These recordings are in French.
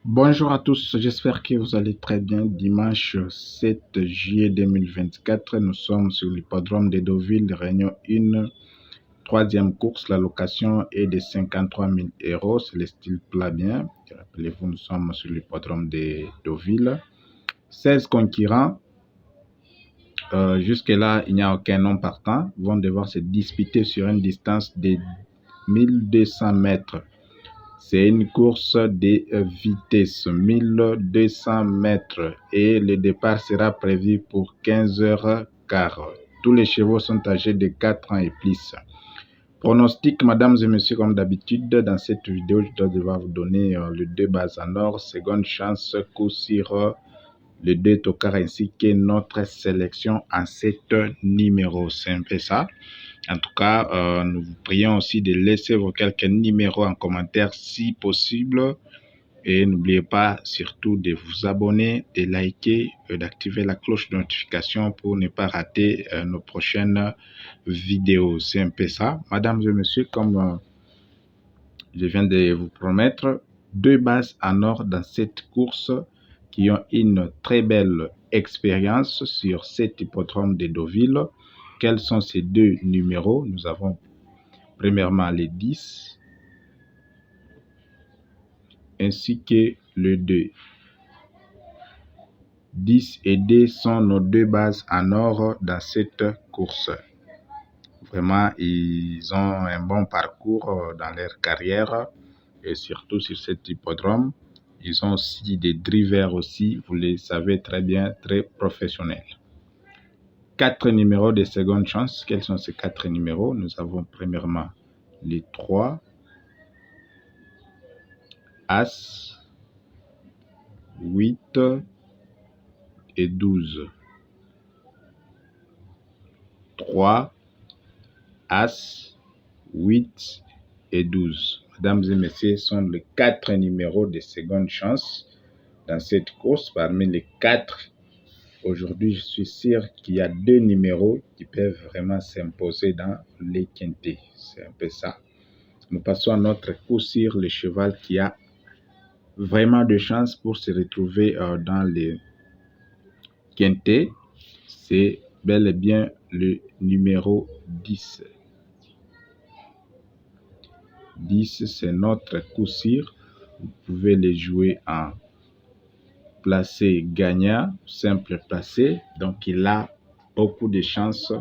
Bonjour à tous, j'espère que vous allez très bien. Dimanche 7 juillet 2024, nous sommes sur l'hippodrome de Deauville, Réunion 1, troisième course. La location est de 53 000 euros, c'est le style plat bien. Rappelez-vous, nous sommes sur l'hippodrome de Deauville. 16 concurrents. Jusque-là, il n'y a aucun nom partant. Ils vont devoir se disputer sur une distance de 1200 mètres. C'est une course de vitesse, 1200 mètres, et le départ sera prévu pour 15h15. Tous les chevaux sont âgés de 4 ans et plus. Pronostic, mesdames et messieurs, comme d'habitude, dans cette vidéo, je dois devoir vous donner le 2 bases en or, seconde chance, coup sur le 2 tocard ainsi que notre sélection en 7 numéros. C'est un peu ça. En tout cas, nous vous prions aussi de laisser vos quelques numéros en commentaire si possible. Et n'oubliez pas surtout de vous abonner, de liker, d'activer la cloche de notification pour ne pas rater nos prochaines vidéos. C'est un peu ça. Mesdames et messieurs, comme je viens de vous promettre, 2 bases en or dans cette course qui ont une très belle expérience sur cet hippodrome de Deauville. Quels sont ces 2 numéros? Nous avons premièrement les 10 ainsi que le 2. 10 et 2 sont nos 2 bases en or dans cette course. Vraiment, ils ont un bon parcours dans leur carrière et surtout sur cet hippodrome. Ils ont aussi des drivers aussi, vous les savez très bien, très professionnels. 4 numéros de seconde chance. Quels sont ces 4 numéros? Nous avons premièrement les 3, As, 8 et 12. 3, As, 8 et 12. Mesdames et messieurs, sont les 4 numéros de seconde chance dans cette course. Parmi les 4, aujourd'hui, je suis sûr qu'il y a 2 numéros qui peuvent vraiment s'imposer dans les quintés. C'est un peu ça. Nous passons à notre coup sur le cheval qui a vraiment de chance pour se retrouver dans les quintés. C'est bel et bien le numéro 10. 10, c'est notre coup sûr. Vous pouvez les jouer en placé gagnant, simple placé. Donc, il a beaucoup de chances,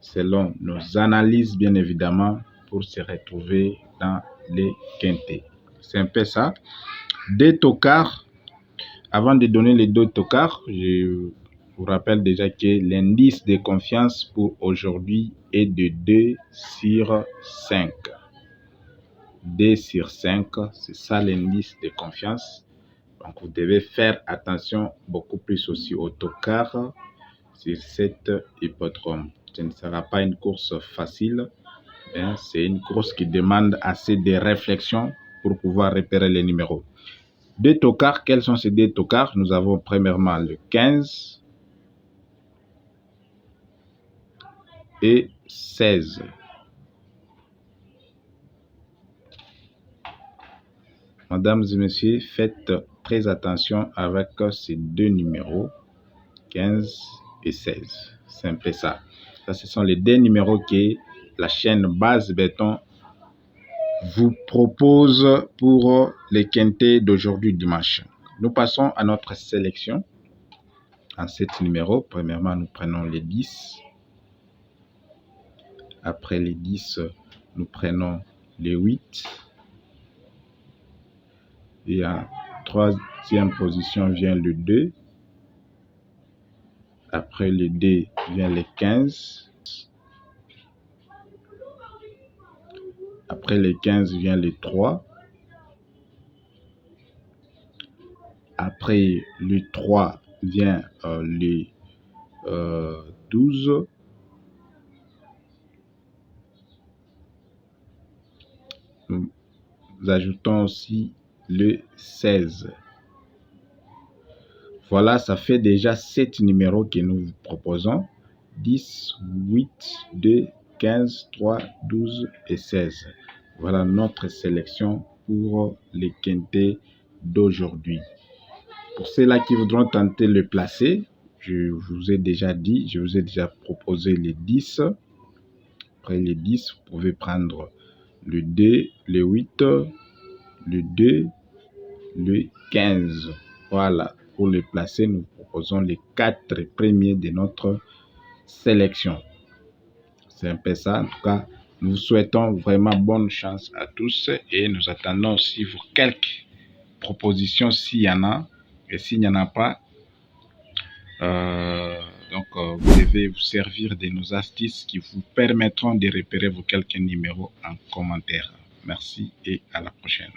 selon nos analyses, bien évidemment, pour se retrouver dans les quintés. C'est un peu ça. 2 tocards. Avant de donner les 2 tocards, je vous rappelle déjà que l'indice de confiance pour aujourd'hui est de 2 sur 5. 2 sur 5, c'est ça l'indice de confiance. Donc, vous devez faire attention beaucoup plus aussi au tocard sur cet hippodrome. Ce ne sera pas une course facile. C'est une course qui demande assez de réflexion pour pouvoir repérer les numéros. 2 tocards, quels sont ces 2 tocards? Nous avons premièrement le 15 et 16. Mesdames et messieurs, faites très attention avec ces 2 numéros, 15 et 16. C'est un peu ça. Ça, ce sont les 2 numéros que la chaîne Base Béton vous propose pour les quintés d'aujourd'hui dimanche. Nous passons à notre sélection en 7 numéros. Premièrement, nous prenons les 10. Après les 10, nous prenons les 8. Et en 3e position vient le 2. Après le 2 vient le 15. Après le 15 vient le 3. Après le 3 vient le 12. Nous ajoutons aussi le 16. Voilà, ça fait déjà 7 numéros que nous vous proposons. 10, 8, 2, 15, 3, 12 et 16. Voilà notre sélection pour les quintés d'aujourd'hui. Pour ceux-là qui voudront tenter le placer, je vous ai déjà dit, je vous ai déjà proposé les 10. Après les 10, vous pouvez prendre le 2, le 8, le 2, le 15. Voilà, pour le placer, nous proposons les 4 premiers de notre sélection. C'est un peu ça. En tout cas, nous vous souhaitons vraiment bonne chance à tous et nous attendons aussi pour quelques propositions s'il y en a. Et s'il n'y en a pas, vous devez vous servir de nos astuces qui vous permettront de repérer vos quelques numéros en commentaire. Merci et à la prochaine.